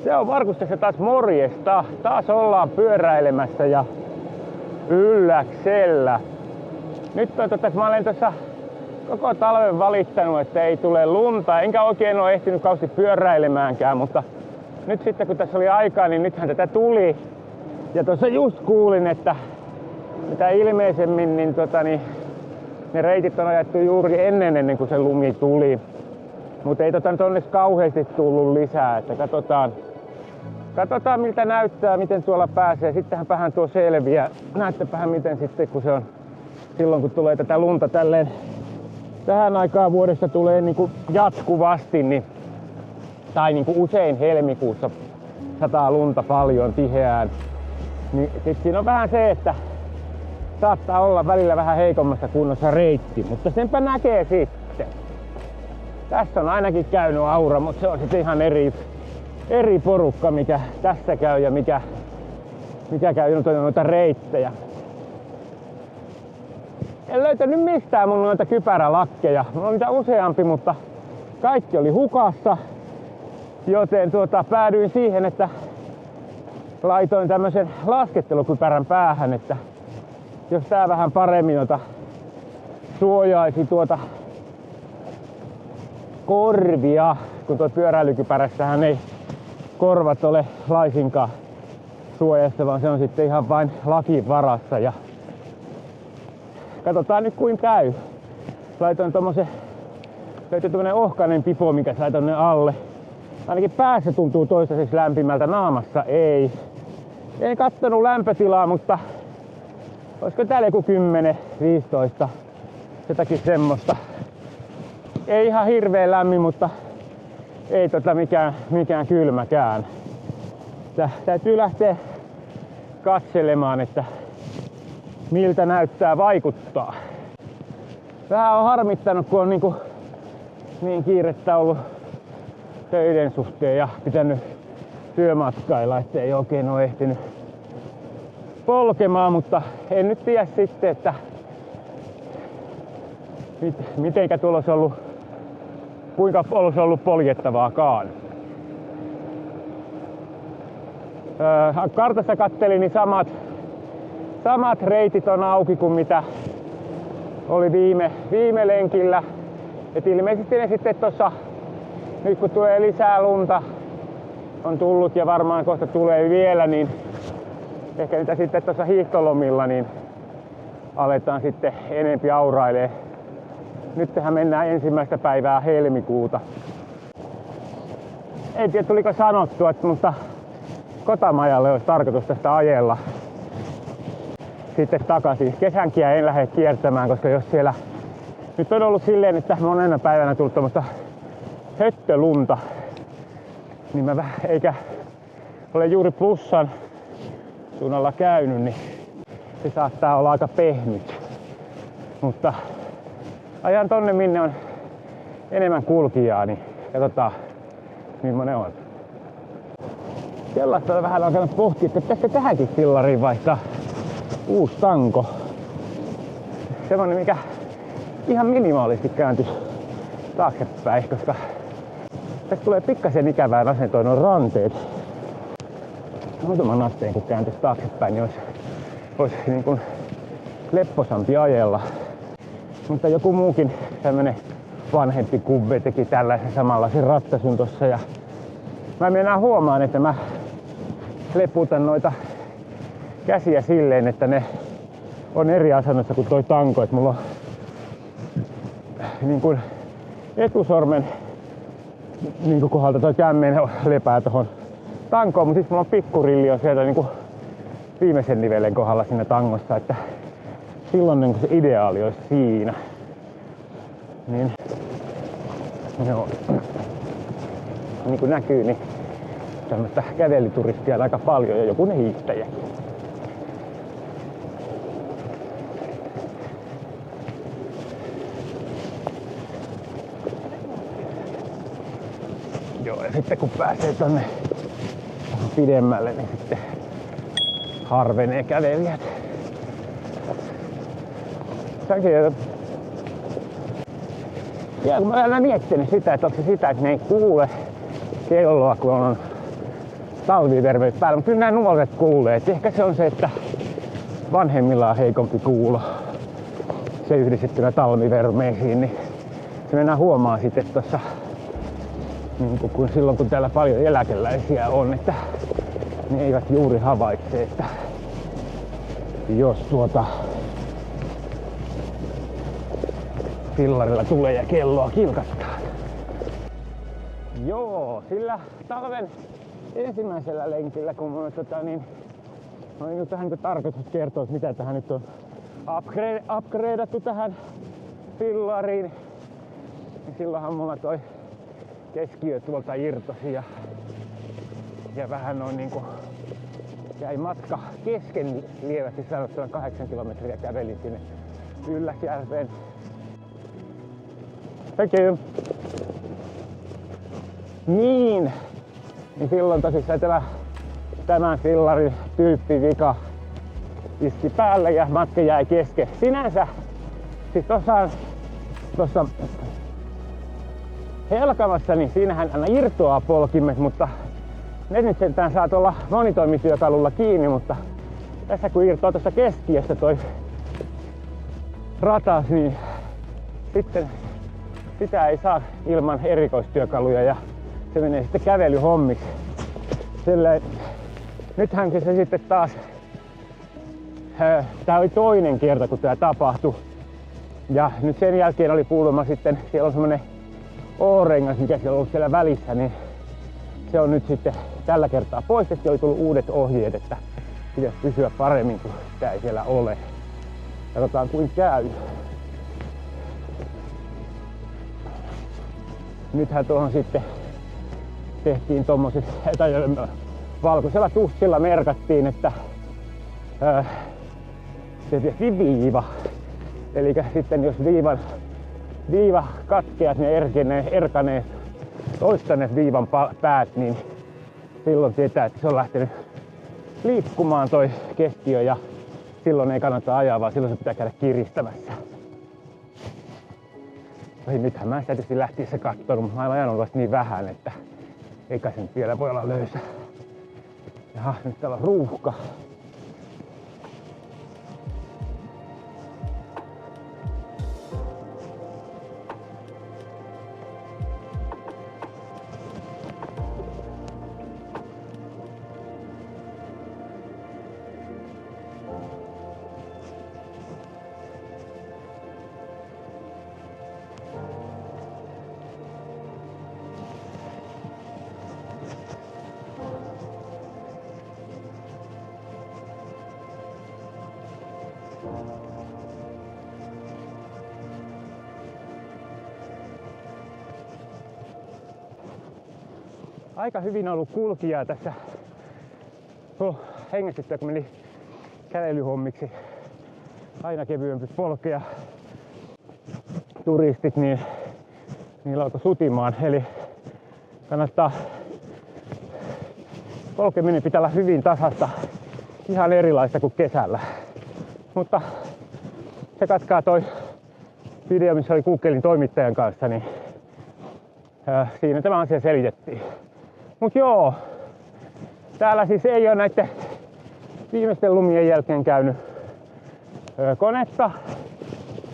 Se on Markus tässä taas morjesta. Taas ollaan pyöräilemässä ja Ylläksellä. Nyt mä olen tuossa koko talven valittanut, että ei tule lunta. Enkä oikein ole ehtinyt kausti pyöräilemäänkään, mutta nyt sitten kun tässä oli aikaa, niin nythän tätä tuli. Ja tuossa just kuulin, että mitä ilmeisemmin niin ne reitit on ajettu juuri ennen kuin se lumi tuli. Mutta ei nyt onneksi kauheasti tullut lisää, että katsotaan miltä näyttää, miten tuolla pääsee. Sittenhän vähän tuo selviää. Näyttäpähän miten sitten kun se on silloin kun tulee tätä lunta tälleen tähän aikaan vuodesta tulee niinku jatkuvasti, niin, tai niinku usein helmikuussa sataa lunta paljon tiheään. Niin sit siinä on vähän se, että saattaa olla välillä vähän heikommassa kunnossa reitti, mutta senpä näkee sitten. Tässä on ainakin käynyt aura, mutta se on sitten ihan eri porukka, mikä tässä käy ja mikä käy noita reittejä. En löytänyt mistään mun noita kypärälakkeja. Mulla on niitä useampi, mutta kaikki oli hukassa. Joten päädyin siihen, että laitoin tämmösen laskettelukypärän päähän, että jos tää vähän paremmin suojaisi korvia, kun tuo pyöräilykypärässähän ei korvat ole laisinkaan suojassa, vaan se on sitten ihan vain lakin varassa. Ja katsotaan nyt kuin käy. Laitoin löytyi tämmönen ohkainen pipo, mikä sai tonne alle. Ainakin päässä tuntuu toistaiseksi lämpimältä, naamassa ei. En kattonut lämpötilaa, mutta olisiko täällä joku 10-15, jotakin semmoista. Ei ihan hirveän lämmin, mutta ei mikään kylmäkään. Täytyy lähteä katselemaan, että miltä näyttää vaikuttaa. Vähän on harmittanut, kun on niin kiirettä ollut töiden suhteen ja pitänyt työmatkailla, ettei oikein ole ehtinyt polkemaan, mutta en nyt tiedä sitten, että mitenkä tuolla olisi ollut, kuinka olisi ollut poljettavaakaan. Kartassa kattelin, niin samat reitit on auki kuin mitä oli viime lenkillä. Et ilmeisesti ne sitten tossa, nyt kun tulee lisää lunta, on tullut ja varmaan kohta tulee vielä, niin ehkä niitä sitten tuossa hiihtolomilla niin aletaan sitten enempi aurailee. Nythän mennään ensimmäistä päivää helmikuuta. En tiedä tuliko sanottua, mutta Kotamajalle olisi tarkoitus tästä ajella sitten takaisin. Kesänkiä en lähde kiertämään, koska jos siellä nyt on ollut silleen, että monena päivänä tullut tuommoista höttölunta, niin eikä ole juuri plussan suunnalla käynyt, niin se saattaa olla aika pehmyt. Mutta ajan tonne, minne on enemmän kulkijaa, niin katsotaan millainen on. Sellaista vähän on käynyt pohtia, että pitäisikö tähänkin fillariin vaihtaa uusi tanko. Semmonen, mikä ihan minimaalisti kääntyisi taaksepäin, koska tässä tulee pikkasen ikävään asentoon nuo ranteet. Muutaman asteen kun kääntyisi taaksepäin, niin olisi niin kuin lepposampi ajella. Mutta joku muukin tämmönen vanhempi kubbe teki tällaisen samanlaisen ratkaisun tossa. Ja mä meinaan huomaan, että mä leputan noita käsiä silleen, että ne on eri asennossa kuin toi tanko. Et mulla on niin kuin etusormen niin kuin kohdalta toi kämmen lepää tohon tankoon, mutta siis mulla on pikkurilli on sieltä niin kuin viimeisen nivelen kohdalla siinä tangossa, että silloin niin se ideaali olisi siinä. Niin, joo. Niin kuin näkyy, niin tämmöistä kävelyturistia on aika paljon ja joku ne hiihtäjä. Joo, ja sitten kun pääsee tonne pidemmälle, niin sitten harvenee kävelijät. Ja kun mä olen miettinyt sitä, että onko se sitä, että ne ei kuule kelloa, kun on talvivermeet päällä, mutta kyllä nämä nuoret kuulee. Et ehkä se on se, että vanhemmilla on heikompi kuulo. Se yhdistettynä talvivermeisiin, niin se mennään huomaa sitten tuossa, niin kun silloin kun täällä paljon eläkeläisiä on, että ne eivät juuri havaitse, että jos fillarilla tulee ja kelloa kilkastaa. Joo, sillä talven ensimmäisellä lenkillä, kun mun on nyt vähän tarkoitus kertoa, että mitä tähän nyt on upgradeattu tähän fillariin, niin silloinhan mulla toi keskiö tuolta irtosi ja vähän noin niinku jäi matka kesken lievästi sanottuna 8 kilometriä kävelin sinne Ylläsjärveen. Thank you. Niin silloin tosissaan tämän fillarin tyyppivika iski päälle ja matka jäi kesken. Sinänsä siis tuossa Helkamassa, niin siinähän aina irtoaa polkimet, mutta ne nyt sentään saa tuolla monitoimityökalulla kiinni, mutta tässä kun irtoaa tuossa keskiöstä toi ratas, niin sitten sitä ei saa ilman erikoistyökaluja ja se menee sitten kävelyhommiksi. Nythän se sitten taas, tää oli toinen kerta kun tää tapahtui. Ja nyt sen jälkeen oli kuulemma sitten, siellä on semmonen O-rengas, mikä siellä on ollut siellä välissä, niin se on nyt sitten tällä kertaa poistettu. Oli tullut uudet ohjeet, että pitäisi pysyä paremmin, kun sitä ei siellä ole. Katsotaan kuin käy. Nythän tuohon sitten tehtiin tommoset, tai valkoisella tussilla merkattiin, että se viiva. Eli sitten jos viiva katkeaa, ne erkaneet, toistaneet viivan päät, niin silloin tietää, että se on lähtenyt liikkumaan toi keskiö ja silloin ei kannata ajaa, vaan silloin se pitää käydä kiristämässä. Nythän mä sitä tietysti lähtiessä katsoin, mutta mä oon ajanut vasta niin vähän, että eikä se nyt vielä voi olla löysä. Jaha, nyt täällä on ruuhka. Aika hyvin on ollut kulkijaa tässä hengästyttää, kun meni kävelyhommiksi. Aina kevyempi polkea. Turistit, niin niillä alkoi sutimaan. Eli kannattaa, polkeminen pitää olla hyvin tasasta, ihan erilaista kuin kesällä. Mutta se katkaa toi video, missä oli Googlen toimittajan kanssa, niin siinä tämä asia selitettiin. Mut joo, täällä siis ei ole näiden viimeisten lumien jälkeen käynyt konetta,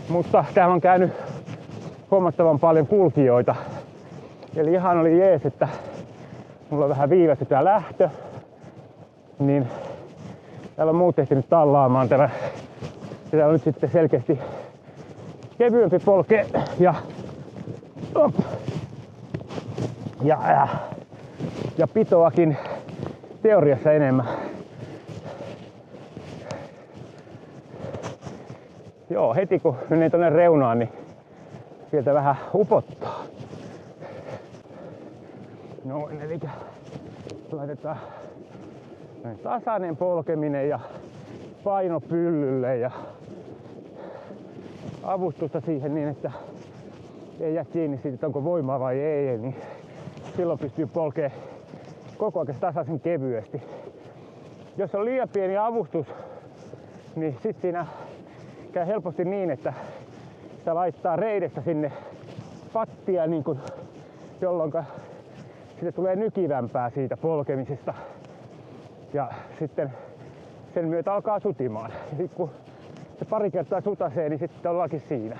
mutta täällä on käynyt huomattavan paljon kulkijoita. Eli ihan oli jees, että mulla on vähän viivästy tää lähtö, niin täällä on muut ehtinyt tallaamaan tämä. Täällä on nyt sitten selkeästi kevyempi polke ja pitoakin teoriassa enemmän. Joo, heti kun menee tonne reunaan, niin sieltä vähän upottaa. Noin, eli laitetaan tasainen polkeminen ja paino pyllylle ja avustusta siihen niin, että ei jää kiinni siitä, että onko voimaa vai ei, niin silloin pystyy polkemaan koko ajan tasaisen kevyesti. Jos on liian pieni avustus, niin sit siinä käy helposti niin, että sitä laittaa reidestä sinne pattia, niin kun, jolloin siitä tulee nykivämpää siitä polkemisesta. Ja sitten sen myötä alkaa sutimaan. Ja sitten kun se pari kertaa sutasee, niin sitten ollaankin siinä.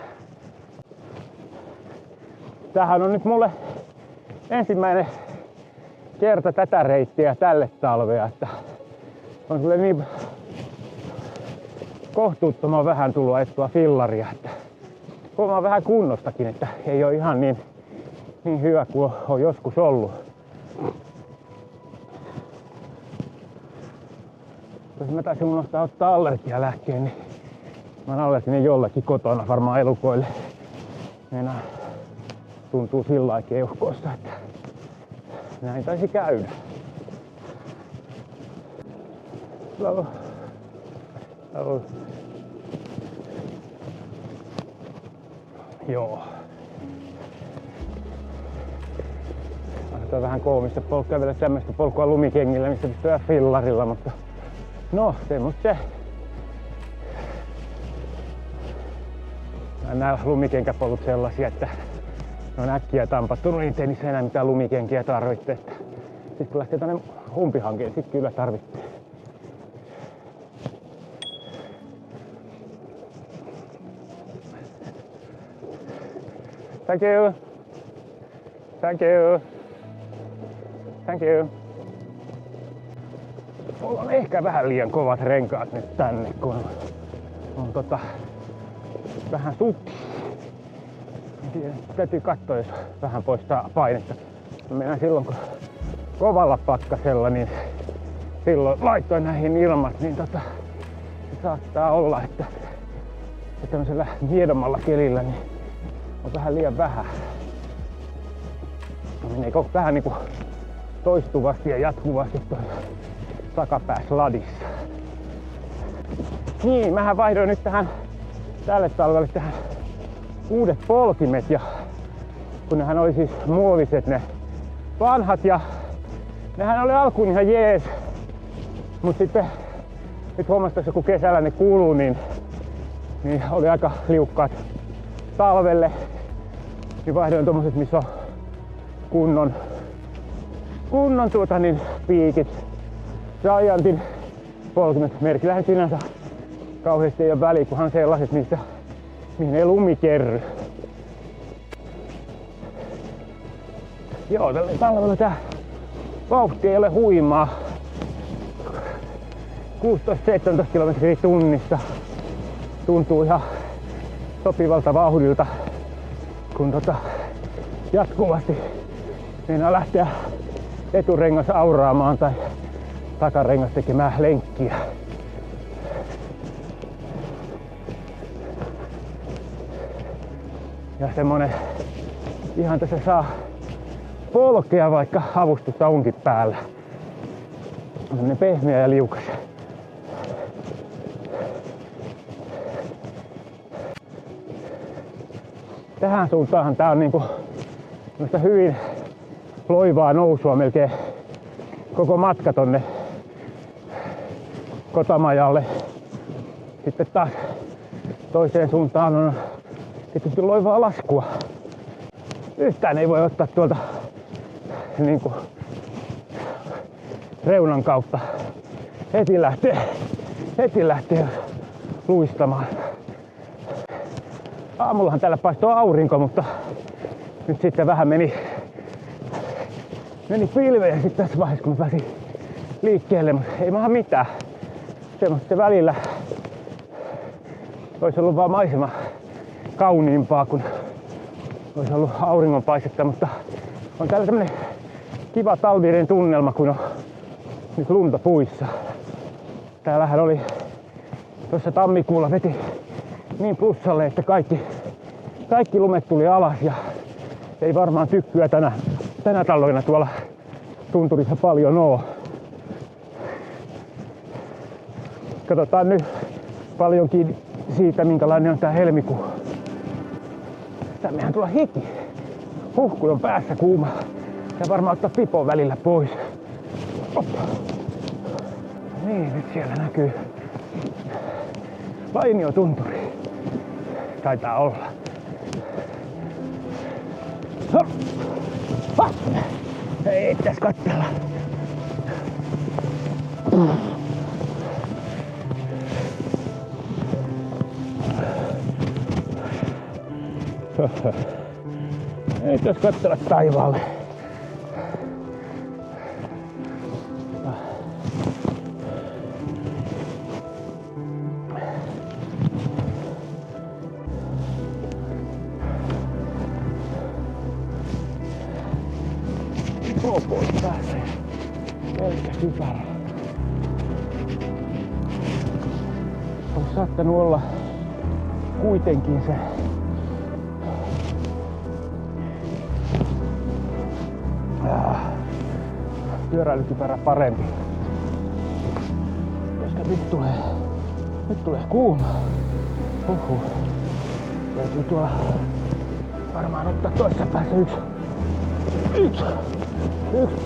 Tämähän on nyt mulle ensimmäinen kerta tätä reittiä tälle talvea, että on kyllä niin kohtuuttoman vähän tullut ajettua fillaria, että huomaa vähän kunnostakin, että ei ole ihan niin hyvä kuin on joskus ollut. Jos mä taisin unohtaa ottaa allergialääkkeen, niin mä oon allerginen jollekin kotona, varmaan elukoille. Meinaa tuntuu sillä keuhkoissa, että näin taisi käydä. Hello. Hello. Joo. On vähän koomista kävellä tämmöistä polkua lumikengillä, mistä pystyy fillarilla, mutta no, semmoista se. Nämä lumikenkäpolut sellaisia, että ne on äkkiä tampattunut, niin ei niissä enää mitään lumikenkiä tarvitse. Sitten kun lähtee tänne humpihankeen, niin sitten kyllä tarvitsee. Thank you. Thank you. Thank you. Mulla on ehkä vähän liian kovat renkaat nyt tänne, kun on vähän sutti. Täytyy katsoa, jos vähän poistaa painetta. Mennään silloin, kun kovalla pakkasella, niin silloin laitoin näihin ilmat, niin se saattaa olla, että tämmöisellä miedommalla kelillä niin on vähän liian vähän. Meneekö vähän niinku toistuvasti ja jatkuvasti toi takapäässä ladissa. Niin, mähän vaihdoin nyt tälle talvelle tähän uudet polkimet, ja kun nehän oli siis muoviset ne vanhat, ja nehän oli alkuun ihan jees, mut sitten nyt huomasin, että kun kesällä ne kuluu, niin oli aika liukkaat talvelle, niin vaihdoin tommoset, missä on kunnon piikit. Giantin polkimet, merkillähän sinänsä kauheasti ei ole väliä, kunhan sellaiset, mihin ei lumi kerry. Joo, tällä talvella tää vauhti ei ole huimaa. 16-17 kilometriä tunnissa. Tuntuu ihan sopivalta vauhdilta, kun jatkuvasti meinaa lähteä eturengas auraamaan tai takarengas tekemään lenkkiä. Ja semmonen, ihan tässä saa polkea, vaikka avustusta onkin päällä. Semmonen pehmeä ja liukas. Tähän suuntaanhan tää on niinku hyvin loivaa nousua melkein koko matka tonne Kotamajalle. Sitten taas toiseen suuntaan on tietysti loivaa laskua. Yhtään ei voi ottaa tuolta niinku reunan kautta. Heti lähtee luistamaan. Aamullahan täällä paistoi aurinko, mutta nyt sitten vähän meni pilvejä sitten tässä vaiheessa, kun mä pääsin liikkeelle, mutta ei maahan mitään. Semmoista välillä olisi ollut vaan maisema kauniimpaa, kun olisi ollut auringonpaistetta, mutta on täällä tämmönen kiva talvinen tunnelma, kun on nyt lunta puissa. Täällähän oli tuossa tammikuulla veti niin plussalle, että kaikki lumet tuli alas ja ei varmaan tykkyä tänä talvena tuolla tunturissa paljon oo. Katsotaan nyt paljonkin siitä, minkälainen on tää helmikuu. Tännehän tulla hiki. Kun on päässä kuuma. Ja varmaan ottaa pipon välillä pois. Oppa. Niin, nyt siellä näkyy Vainio tunturi. Taitaa olla. Ei tässä katsella. Ei tässä katsella taivaalle. Tuo pois pääsee. Pelkkä kypärä. Olisi saattanut olla kuitenkin se pyöräilykypärä parempi. Koska nyt tulee kuuma. Täytyy tuolla varmaan ottaa toisessa päässä yksi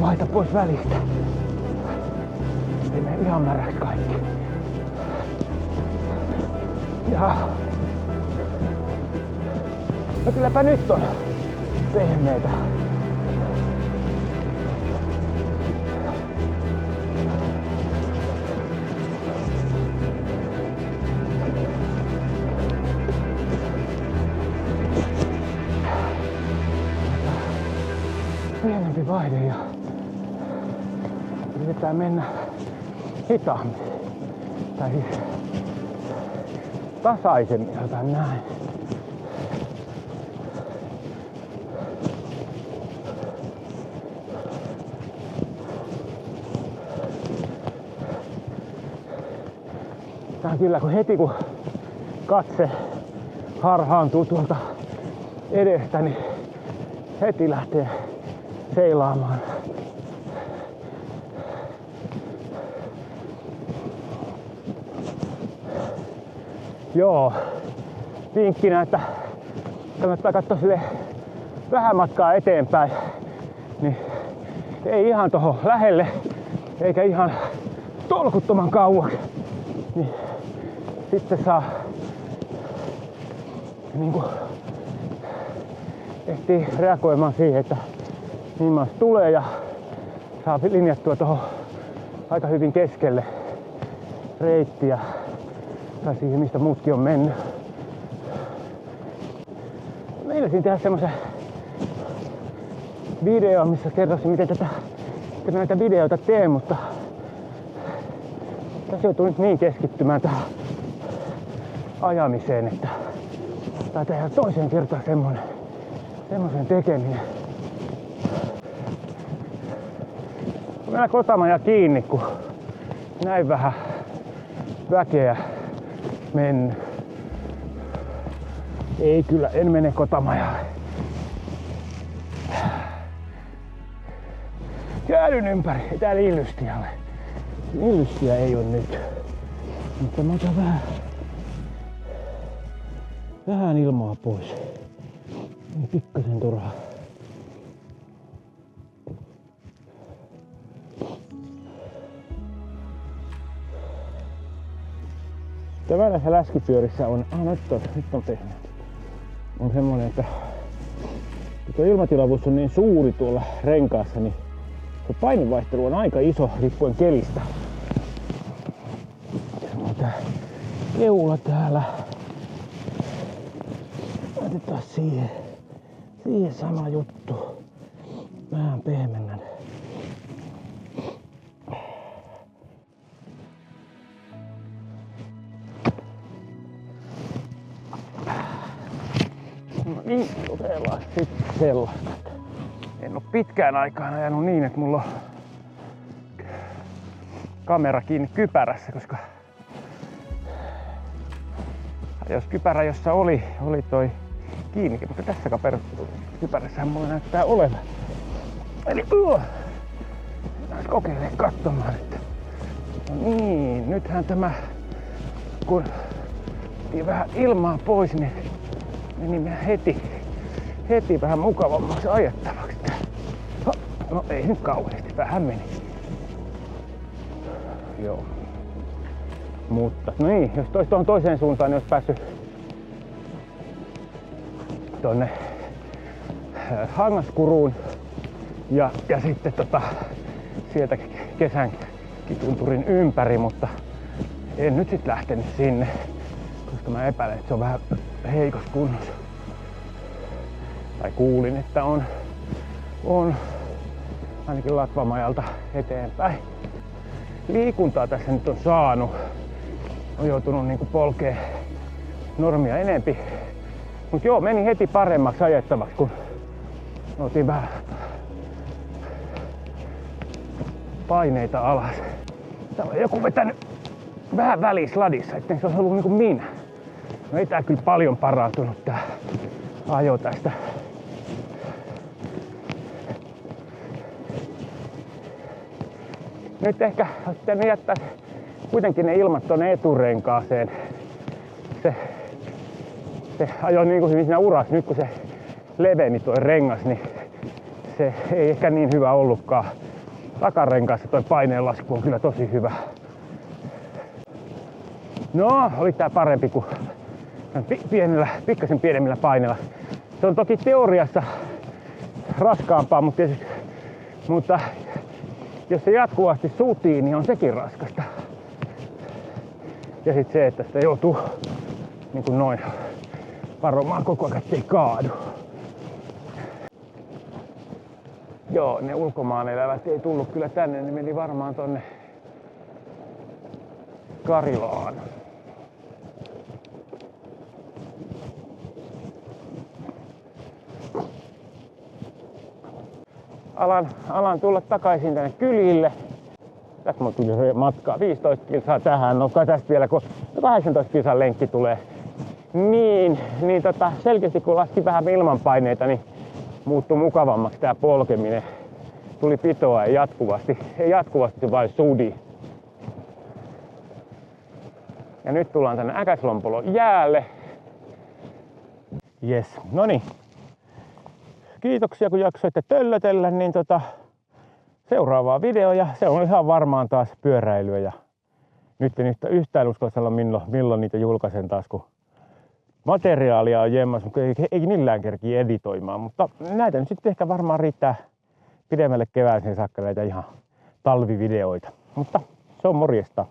paita pois välistä. Ei mene ihan märäksi kaikki. Ja no kylläpä nyt on pehmeitä. Pienempi vaihde ja yritetään mennä hitaammin. Tai siis tasaisemmin, jotain näin. Tää on kyllä heti kun katse harhaantuu tuolta edestä, niin heti lähtee seilaamaan. Joo, vinkkinä, että kannattaa katsoa sille vähän matkaa eteenpäin, niin ei ihan tohon lähelle, eikä ihan tolkuttoman kauaksi, niin sitten saa niinku ehtii reagoimaan siihen, että millaista tulee ja saa linjattua tuohon aika hyvin keskelle reittiä tai siihen, mistä muutkin on mennyt. Meinasin tehdä semmoisen video, missä kertoisin, miten näitä videoita teen, mutta tässä joutuu nyt niin keskittymään tähän ajamiseen, että tai tehdä toiseen kertaan semmoisen tekeminen. Meillä kotamaja kiinni, kun näin vähän väkeä mennyt. Ei kyllä, en mene kotamajalle. Käydyn ympäri, ei täällä illystiä ole. Illystiä ei ole nyt. Mutta mä otan vähän ilmaa pois. Niin pikkasen turhaa. Tämä näissä läskipyörissä on, nyt on tehnyt. On semmonen, että tuo ilmatilavuus on niin suuri tuolla renkaassa, niin se painevaihtelu on aika iso riippuen kelistä. Ja tää keula täällä. Laitetaan siihen sama juttu. Vähän pehmennän. No niin, otellaan sitten sellaista. En oo pitkään aikaan ajanut niin, että mulla on kamera kiinni kypärässä, koska jos kypärä jossa oli toi kiinni, mutta tässä kypärässähän mulla näyttää olevan. Eli kokeilen katsomaan, että no niin, nythän tämä kun vähän ilmaa pois, niin meni heti vähän mukavammaksi ajettavaksi. No ei nyt kauheasti, vähän meni. Joo. Mutta no niin, jos toisi tuohon toiseen suuntaan, niin olisi päässyt tonne Hangaskuruun Ja sitten sieltä kesän tunturin ympäri, mutta en nyt sit lähtenyt sinne, koska mä epäilen, että se on vähän heikossa kunnossa. Tai kuulin, että on ainakin Latvamajalta eteenpäin. Liikuntaa tässä nyt on saanut. On joutunut niinku polkee normia enempi. Mut joo, meni heti paremmaksi ajettavaksi, kun otin vähän paineita alas. Täällä on joku vetänyt vähän väliin sladissa, ettei se olisi ollut niinku minä. No ei tää kyllä paljon parantunut tää ajo tästä. Nyt ehkä sitten jättää kuitenkin ne ilmat tuonne eturenkaaseen. Se ajoi niin kuin hyvin siinä urassa. Nyt kun se leveni toi rengas, niin se ei ehkä niin hyvä ollutkaan. Takarenkaassa toi paineenlasku on kyllä tosi hyvä. No, oli tää parempi kuin pikkasen pienemmillä paineilla. Se on toki teoriassa raskaampaa, mutta jos se jatkuvasti sutii, niin on sekin raskasta. Ja sit se, että sitä joutuu niin kuin noin varomaan koko ajan, ettei kaadu. Joo, ne ulkomaan elävät ei tullut kyllä tänne, ne meni varmaan tonne Karilaan. Alan tulla takaisin tänne kylille. Tässä mulla tuli matkaa 15 kilsaa tähän, no kai tästä vielä 18 kilsan lenkki tulee. Niin selkeästi kun laski vähän ilmanpaineita, niin muuttui mukavammaksi tää polkeminen. Tuli pitoa ja jatkuvasti se vain sudi. Ja nyt tullaan tänne Äkäslompolon jäälle. Jes, noniin. Kiitoksia kun jaksoitte töllötellä, niin seuraavaa videoa ja se on ihan varmaan taas pyöräilyä ja nyt en yhtään uskalla sanoa milloin niitä julkaisen taas, kun materiaalia on jemmas, mutta ei millään kerki editoimaan, mutta näitä nyt sitten ehkä varmaan riittää pidemmälle kevääseen saakka näitä ihan talvivideoita, mutta se on morjesta.